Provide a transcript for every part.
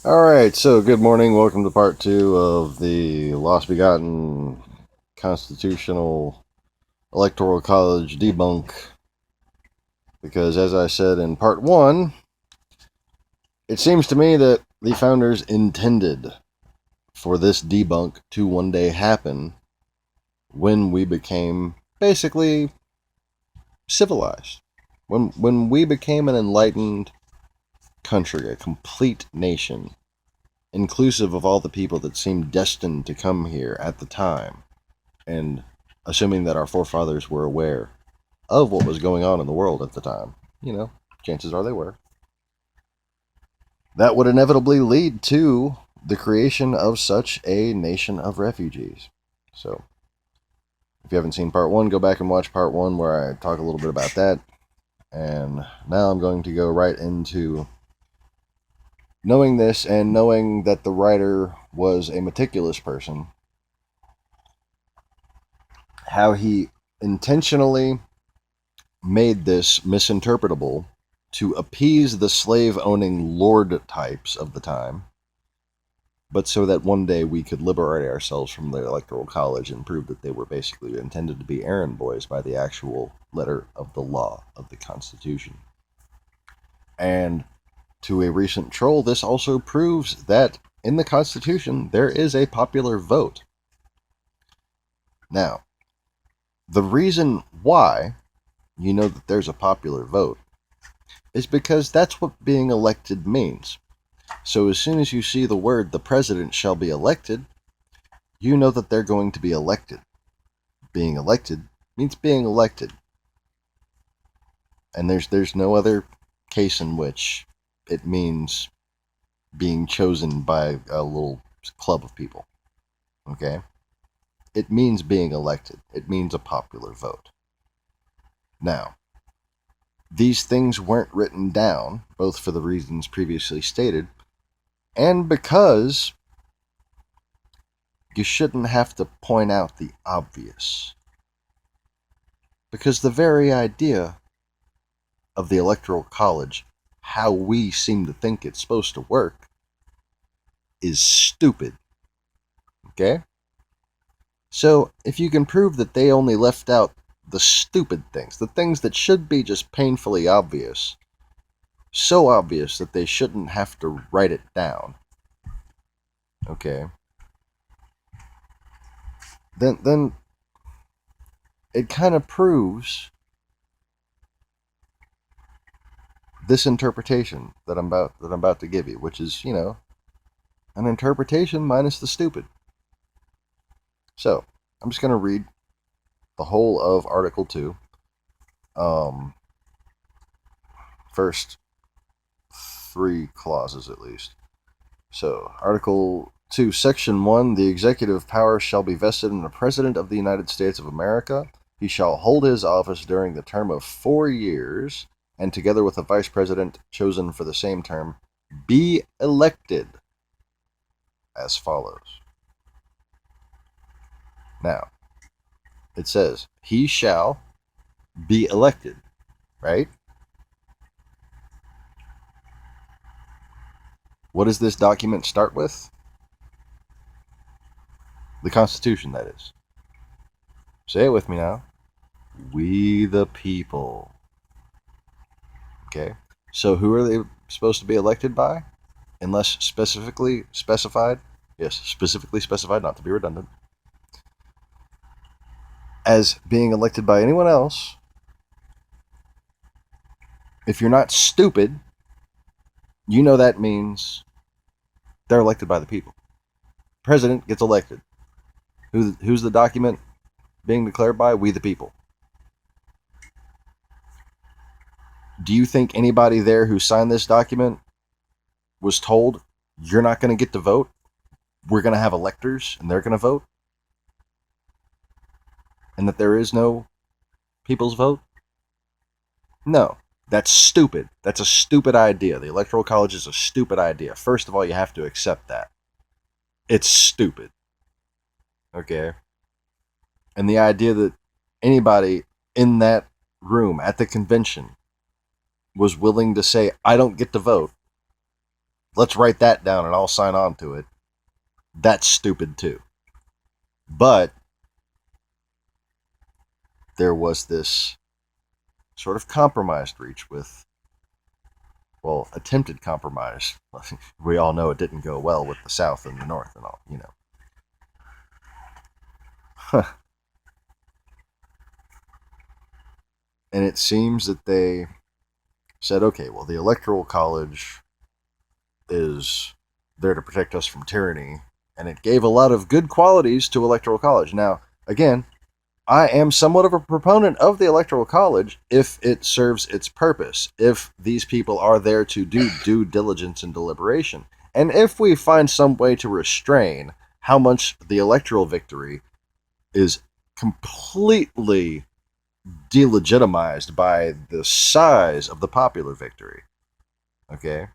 Alright, so good morning. Welcome to part two of the Lost Begotten Constitutional Electoral College debunk. Because, as I said in part one, it seems to me that the founders intended for this debunk to one day happen when we became basically civilized. When we became an enlightened country, a complete nation, inclusive of all the people that seemed destined to come here at the time, and assuming that our forefathers were aware of what was going on in the world at the time, chances are they were, that would inevitably lead to the creation of such a nation of refugees. So, if you haven't seen part one, go back and watch part one where I talk a little bit about that. And now I'm going to go right into knowing this and knowing that the writer was a meticulous person, how he intentionally made this misinterpretable to appease the slave owning lord types of the time, but so that one day we could liberate ourselves from the Electoral College and prove that they were basically intended to be errand boys by the actual letter of the law of the Constitution. And to a recent troll, this also proves that in the Constitution there is a popular vote. Now, the reason why you know that there's a popular vote is because that's what being elected means. So as soon as you see the word "the president shall be elected," you know that they're going to be elected. Being elected means being elected. And there's no other case in which it means being chosen by a little club of people. Okay? It means being elected. It means a popular vote. Now, these things weren't written down, both for the reasons previously stated, and because you shouldn't have to point out the obvious. Because the very idea of the Electoral College, how we seem to think it's supposed to work, is stupid. Okay? So, if you can prove that they only left out the stupid things, the things that should be just painfully obvious, so obvious that they shouldn't have to write it down, okay, then it kind of proves this interpretation that I'm about to give you, which is, an interpretation minus the stupid. So, I'm just going to read the whole of Article 2. First three clauses at least. So, Article 2, Section 1, the executive power shall be vested in the President of the United States of America. He shall hold his office during the term of 4 years, and together with a vice president chosen for the same term, be elected as follows. Now, it says, he shall be elected, right? What does this document start with? The Constitution, that is. Say it with me now. We the people. Okay? So who are they supposed to be elected by? Unless specifically specified. Yes, specifically specified, not to be redundant. As being elected by anyone else. If you're not stupid, you know that means they're elected by the people. President gets elected. Who's the document being declared by? We the people. Do you think anybody there who signed this document was told, you're not going to get to vote? We're going to have electors and they're going to vote? And that there is no people's vote? No. That's stupid. That's a stupid idea. The Electoral College is a stupid idea. First of all, you have to accept that. It's stupid. Okay? And the idea that anybody in that room at the convention was willing to say, I don't get to vote, let's write that down and I'll sign on to it. That's stupid too. But there was this sort of compromise reached with, well, attempted compromise. We all know it didn't go well with the South and the North and all, you know. And it seems that they said, okay, well, the Electoral College is there to protect us from tyranny, and it gave a lot of good qualities to Electoral College. Now, again, I am somewhat of a proponent of the Electoral College if it serves its purpose, if these people are there to do due diligence and deliberation, and if we find some way to restrain how much the electoral victory is completely delegitimized by the size of the popular victory. Okay?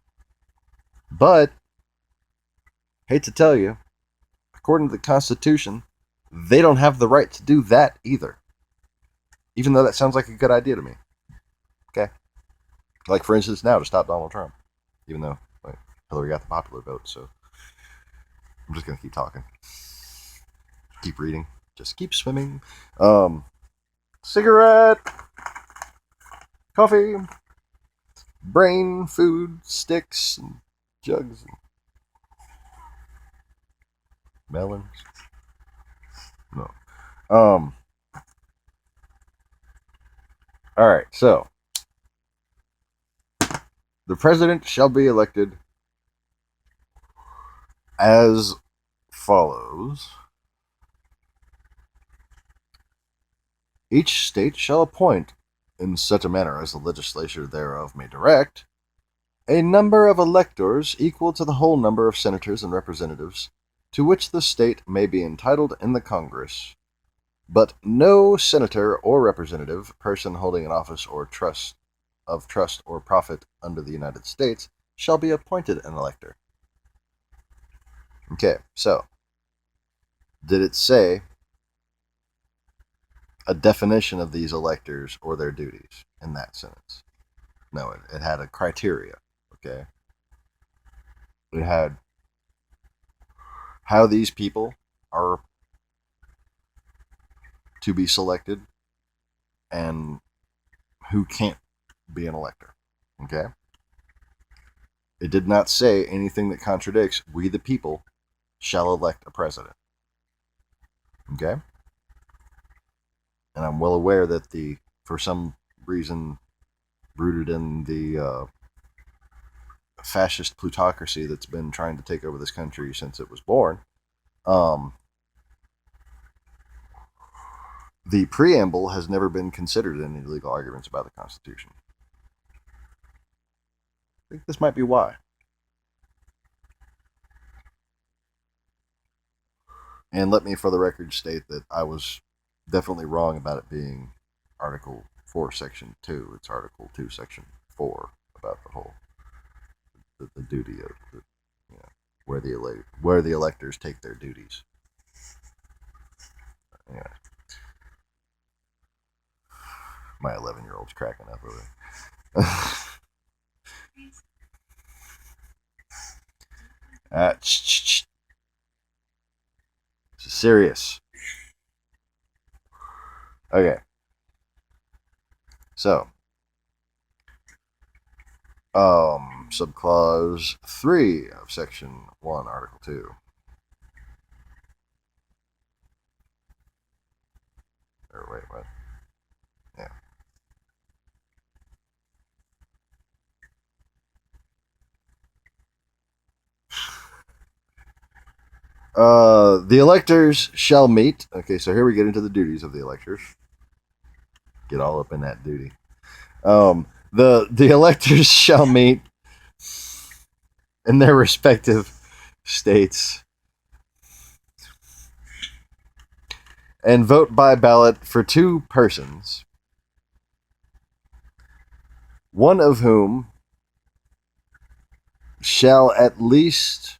But, hate to tell you, according to the Constitution, they don't have the right to do that either. Even though that sounds like a good idea to me. Okay? Like, for instance, now to stop Donald Trump. Even though Hillary got the popular vote, so I'm just going to keep talking. Keep reading. Just keep swimming. Cigarette. Coffee. Brain, food, sticks, and jugs. And melons. No. Alright, so. The president shall be elected as follows. Each state shall appoint, in such a manner as the legislature thereof may direct, a number of electors equal to the whole number of senators and representatives to which the state may be entitled in the Congress, but no senator or representative, person holding an office or trust or profit under the United States, shall be appointed an elector. Okay, so, did it say a definition of these electors or their duties in that sentence? No, it had a criteria, okay? It had how these people are to be selected and who can't be an elector, okay? It did not say anything that contradicts we the people shall elect a president, okay? And I'm well aware that for some reason rooted in the fascist plutocracy that's been trying to take over this country since it was born, the preamble has never been considered in any legal arguments about the Constitution. I think this might be why. And let me, for the record, state that I was definitely wrong about it being Article 4, Section 2. It's Article 2, Section 4 about the whole the duty of where the electors take their duties. Yeah. My 11-year-old's cracking up over it. This is serious. Okay. So, subclause 3 of Section 1, Article 2. Or wait, what? Yeah. The electors shall meet. Okay, so here we get into the duties of the electors. Get all up in that duty. The electors shall meet in their respective states and vote by ballot for 2 persons, one of whom shall at least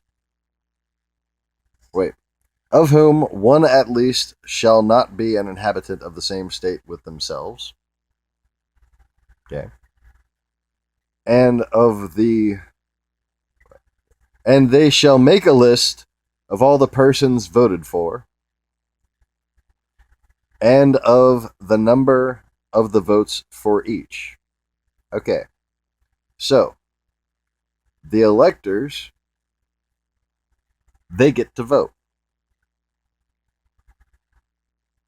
of whom one at least shall not be an inhabitant of the same state with themselves. Okay. And of the And they shall make a list of all the persons voted for, and of the number of the votes for each. Okay, so the electors, they get to vote.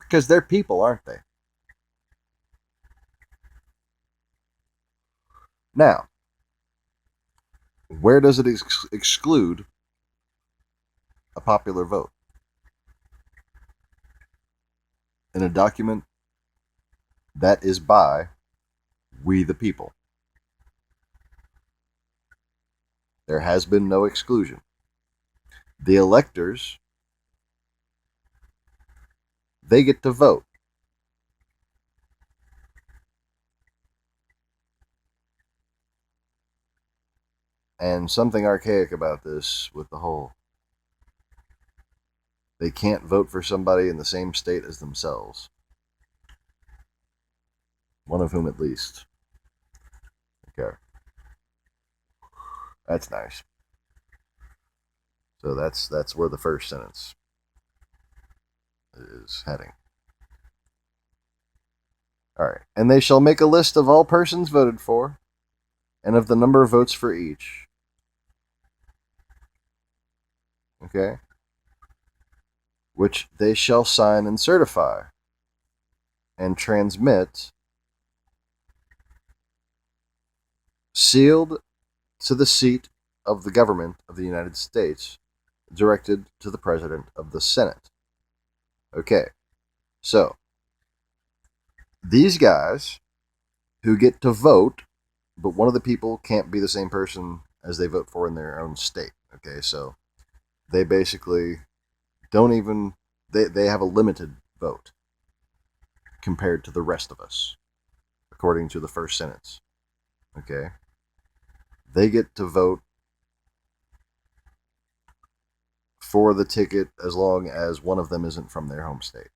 Because they're people, aren't they? Now, where does it exclude a popular vote? In a document that is by we the people. There has been no exclusion. The electors, they get to vote. And something archaic about this with the whole, they can't vote for somebody in the same state as themselves. One of whom at least. Okay. That's nice. So that's where the first sentence is heading. All right. And they shall make a list of all persons voted for, and of the number of votes for each. Okay. Which they shall sign and certify, and transmit, sealed to the seat of the government of the United States, directed to the President of the Senate. Okay. So, these guys who get to vote, but one of the people can't be the same person as they vote for in their own state. Okay, so they basically don't even, they have a limited vote compared to the rest of us, according to the first sentence. Okay, they get to vote for the ticket as long as one of them isn't from their home state.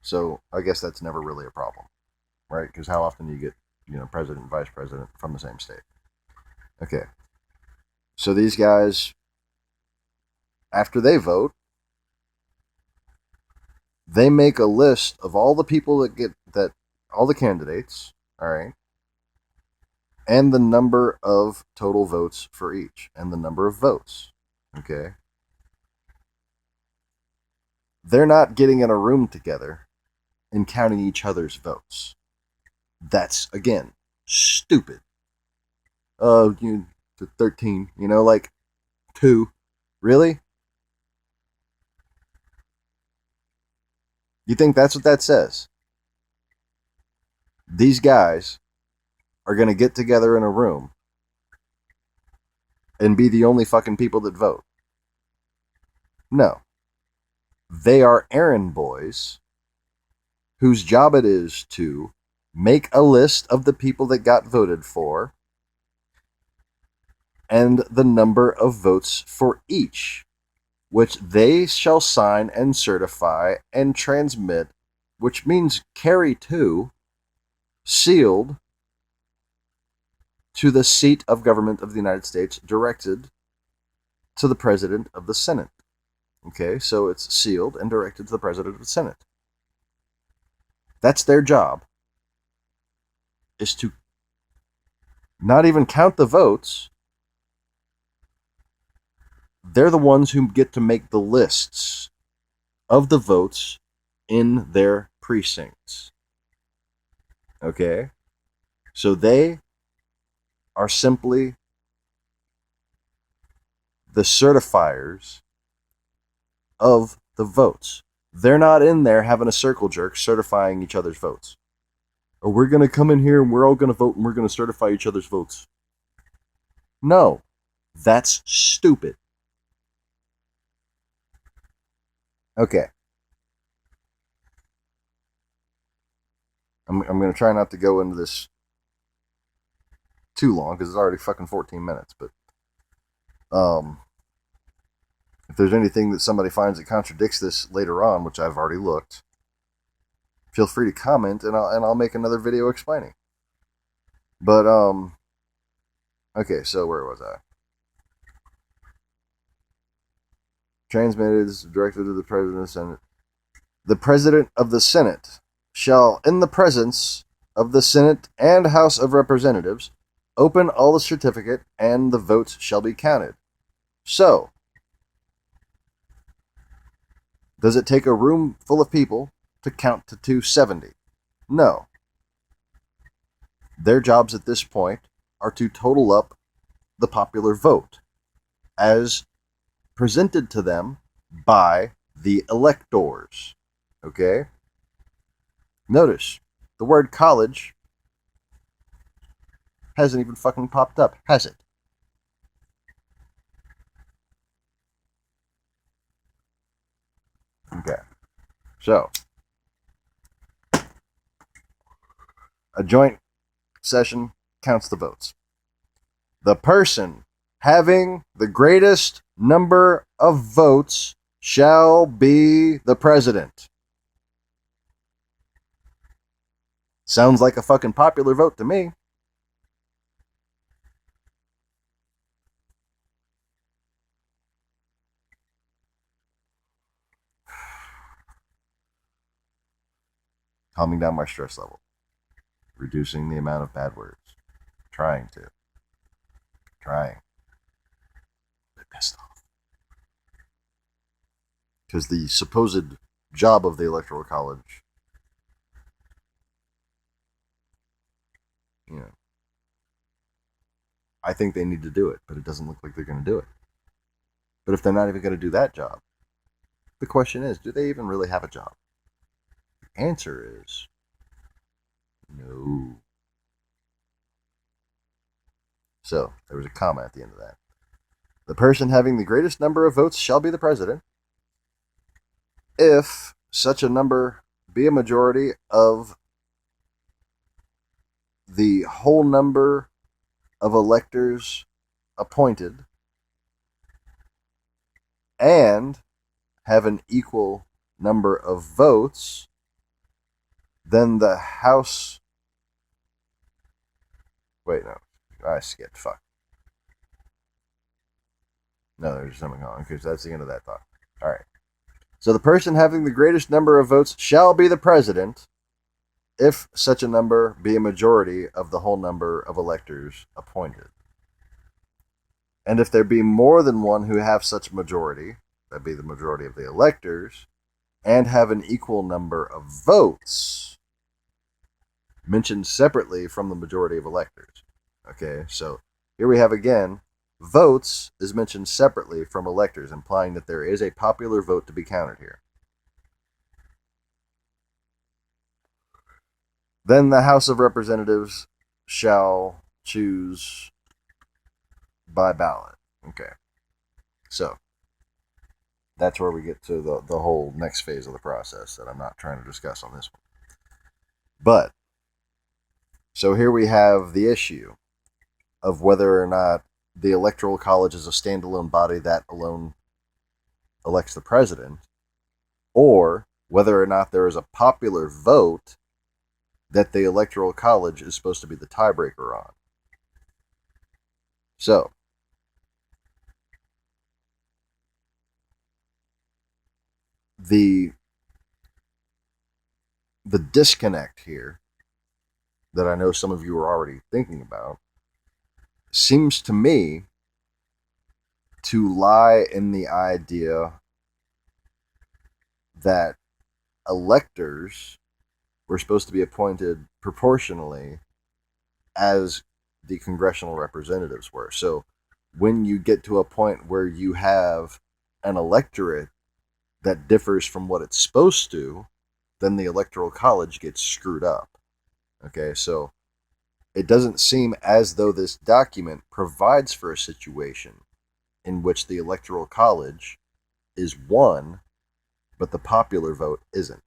So I guess that's never really a problem, right? Because how often do you get, president and vice president from the same state? Okay. So these guys, after they vote, they make a list of all the people all the candidates, all right, and the number of total votes for each, and the number of votes, okay? They're not getting in a room together and counting each other's votes. That's, again, stupid. Oh, 13, like 2. Really? You think that's what that says? These guys are going to get together in a room and be the only fucking people that vote. No. They are errand boys whose job it is to make a list of the people that got voted for and the number of votes for each, which they shall sign and certify and transmit, which means carry to, sealed, to the seat of government of the United States, directed to the President of the Senate. Okay, so it's sealed and directed to the President of the Senate. That's their job, is to not even count the votes. They're the ones who get to make the lists of the votes in their precincts. Okay? So they are simply the certifiers of the votes. They're not in there having a circle jerk certifying each other's votes. Or we're going to come in here and we're all going to vote and we're going to certify each other's votes. No. That's stupid. Okay. I'm going to try not to go into this too long because it's already fucking 14 minutes. But if there's anything that somebody finds that contradicts this later on, which I've already looked, feel free to comment and I'll make another video explaining. But okay, so where was I? transmitted is directed to the President of the Senate. The President of the Senate shall, in the presence of the Senate and House of Representatives, open all the certificate, and the votes shall be counted. So, does it take a room full of people to count to 270? No. Their jobs at this point are to total up the popular vote as presented to them by the electors. Okay? Notice, the word college hasn't even fucking popped up, has it? Okay. So, a joint session counts the votes. The person having the greatest number of votes shall be the president. Sounds like a fucking popular vote to me. Calming down my stress level. Reducing the amount of bad words. Trying. Bit pissed off. Because the supposed job of the Electoral College, you know, I think they need to do it, but it doesn't look like they're going to do it. But if they're not even going to do that job, the question is, do they even really have a job? The answer is no. So, there was a comma at the end of that. The person having the greatest number of votes shall be the president, if such a number be a majority of the whole number of electors appointed and have an equal number of votes, then the House... Wait, no. I skipped. Fuck. No, there's something wrong. Okay, so that's the end of that thought. Alright. So the person having the greatest number of votes shall be the president, if such a number be a majority of the whole number of electors appointed. And if there be more than one who have such majority, that be the majority of the electors, and have an equal number of votes, mentioned separately from the majority of electors. Okay, so here we have again, votes is mentioned separately from electors, implying that there is a popular vote to be counted here. Then the House of Representatives shall choose by ballot. Okay, so that's where we get to the whole next phase of the process that I'm not trying to discuss on this one. But, so here we have the issue of whether or not the Electoral College is a standalone body that alone elects the president, or whether or not there is a popular vote that the Electoral College is supposed to be the tiebreaker on. So, the disconnect here that I know some of you are already thinking about seems to me to lie in the idea that electors were supposed to be appointed proportionally as the congressional representatives were. So when you get to a point where you have an electorate that differs from what it's supposed to, then the Electoral College gets screwed up. Okay, so it doesn't seem as though this document provides for a situation in which the Electoral College is won, but the popular vote isn't.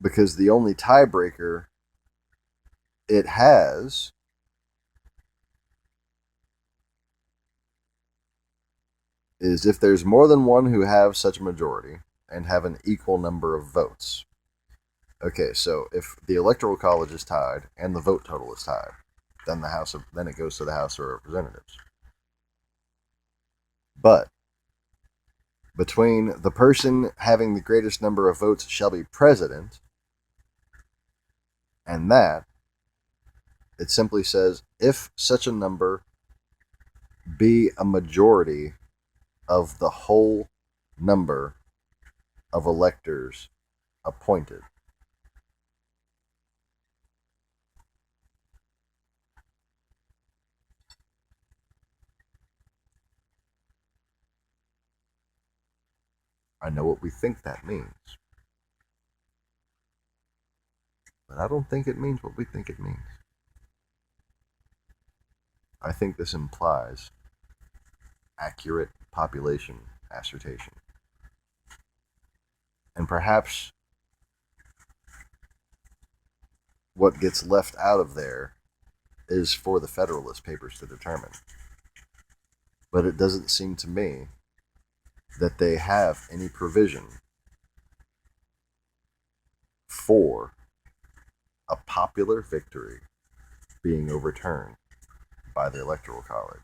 Because the only tiebreaker it has is if there's more than one who have such a majority and have an equal number of votes. Okay, so if the Electoral College is tied and the vote total is tied, then it goes to the House of Representatives. But between the person having the greatest number of votes shall be president and that, it simply says, if such a number be a majority of the whole number of electors appointed. I know what we think that means, but I don't think it means what we think it means. I think this implies accurate population assertion. And perhaps what gets left out of there is for the Federalist Papers to determine. But it doesn't seem to me that they have any provision for a popular victory being overturned by the Electoral College.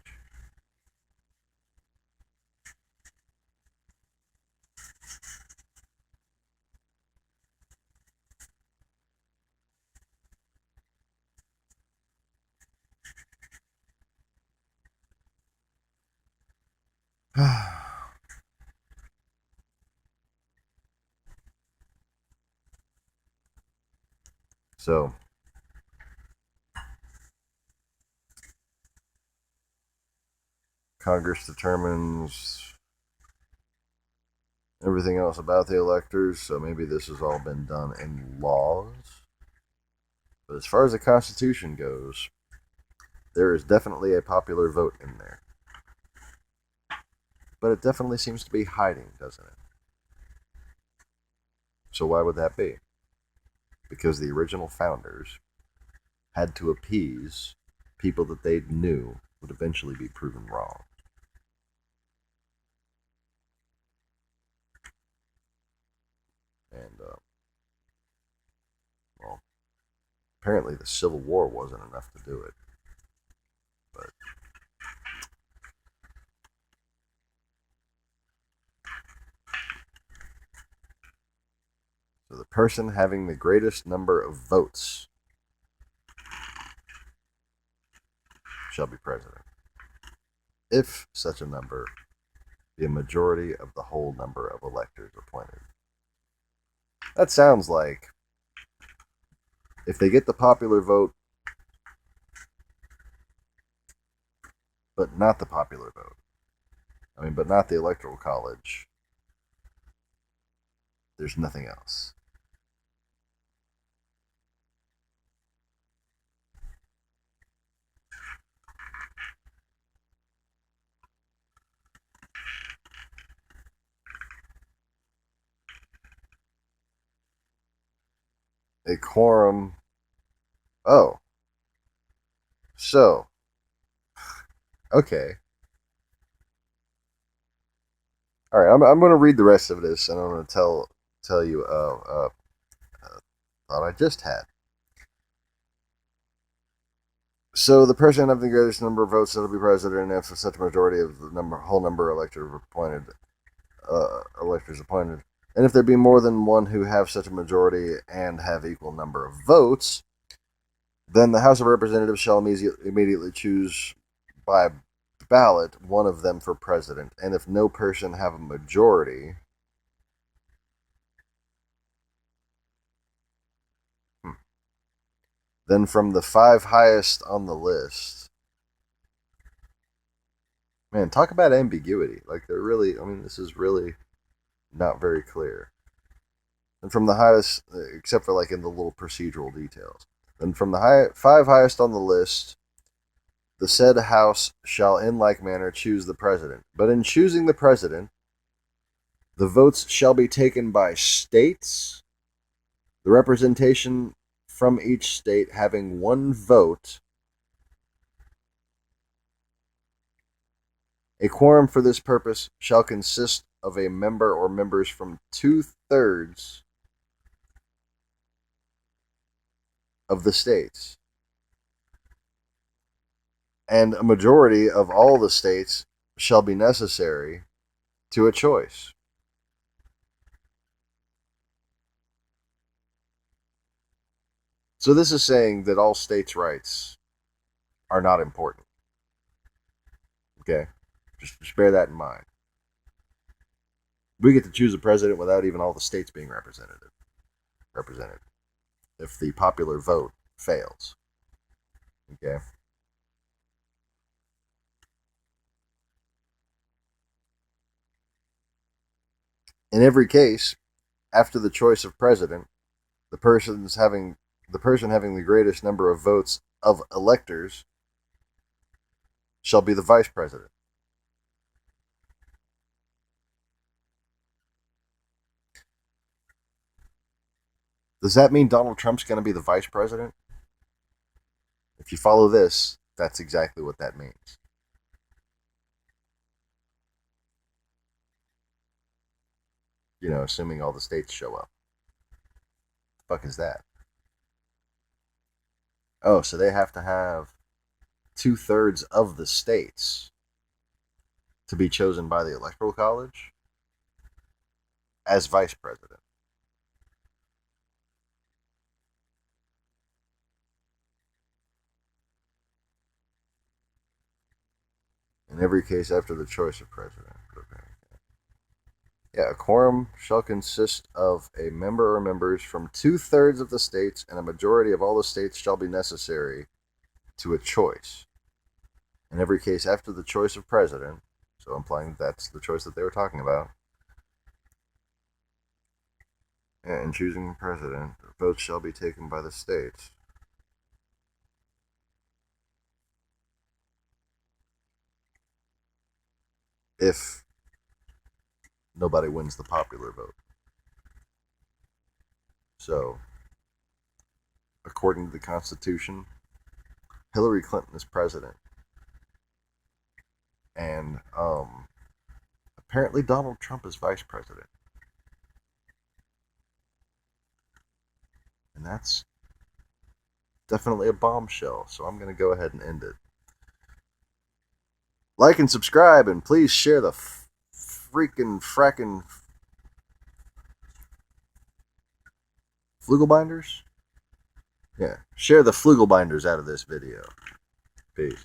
So, Congress determines everything else about the electors, so maybe this has all been done in laws. But as far as the Constitution goes, there is definitely a popular vote in there. But it definitely seems to be hiding, doesn't it? So why would that be? Because the original founders had to appease people that they knew would eventually be proven wrong. And, well, apparently the Civil War wasn't enough to do it. But so the person having the greatest number of votes shall be president, if such a number be a majority of the whole number of electors appointed. That sounds like if they get the popular vote, but not the popular vote, but not the Electoral College, there's nothing else. A quorum. Oh. So. Okay. All right. I'm going to read the rest of this, and I'm going to tell you a thought I just had. So the president of the greatest number of votes shall be president if such a majority of the whole number of electors appointed, and if there be more than one who have such a majority and have equal number of votes, then the House of Representatives shall immediately choose by ballot one of them for president, and if no person have a majority, then from the 5 highest on the list. Man, talk about ambiguity. Like, they're really, this is really not very clear. And from the highest, except for like in the little procedural details. Then from the 5 highest on the list, the said House shall in like manner choose the president. But in choosing the president, the votes shall be taken by states, the representation from each state having 1 vote. A quorum for this purpose shall consist of a member or members from 2/3 of the states, and a majority of all the states shall be necessary to a choice. So this is saying that all states' rights are not important. Okay? Just bear that in mind. We get to choose a president without even all the states being represented. If the popular vote fails. Okay? In every case, after the choice of president, the person having the greatest number of votes of electors shall be the vice president. Does that mean Donald Trump's going to be the vice president? If you follow this, that's exactly what that means. You know, assuming all the states show up. The fuck is that? Oh, so they have to have 2/3 of the states to be chosen by the Electoral College as vice president. In every case after the choice of president. Okay. Yeah, a quorum shall consist of a member or members from 2/3 of the states, and a majority of all the states shall be necessary to a choice. In every case after the choice of president, so implying that's the choice that they were talking about, in choosing president, votes shall be taken by the states. If nobody wins the popular vote. So, according to the Constitution, Hillary Clinton is president. And apparently Donald Trump is vice president. And that's definitely a bombshell, so I'm going to go ahead and end it. Like and subscribe, and please share the freaking fracking Flugelbinders? Yeah, share the Flugelbinders out of this video. Peace.